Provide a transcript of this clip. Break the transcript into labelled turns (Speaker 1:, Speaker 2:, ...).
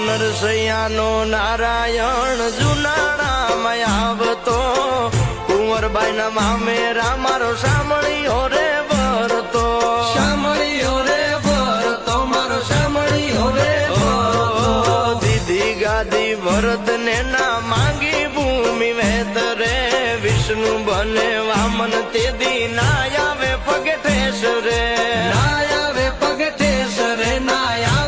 Speaker 1: નરસૈયાનો નારાયણ જુનાળામાં આવતો કુંવરબાઈ ના મામેરા મારો સાંભળ્યો રે ભરતો
Speaker 2: સાંભળ્યો રે ભરતો મારો સાંભળ્યો રે
Speaker 1: દીધી ગાદી ભરત ને ના માંગી ભૂમિ વેત રે વિષ્ણુ બને વામન તે દી ના આવે પગે ઠેસ રે
Speaker 2: ના આવે પગે ઠેસ રે ના આવે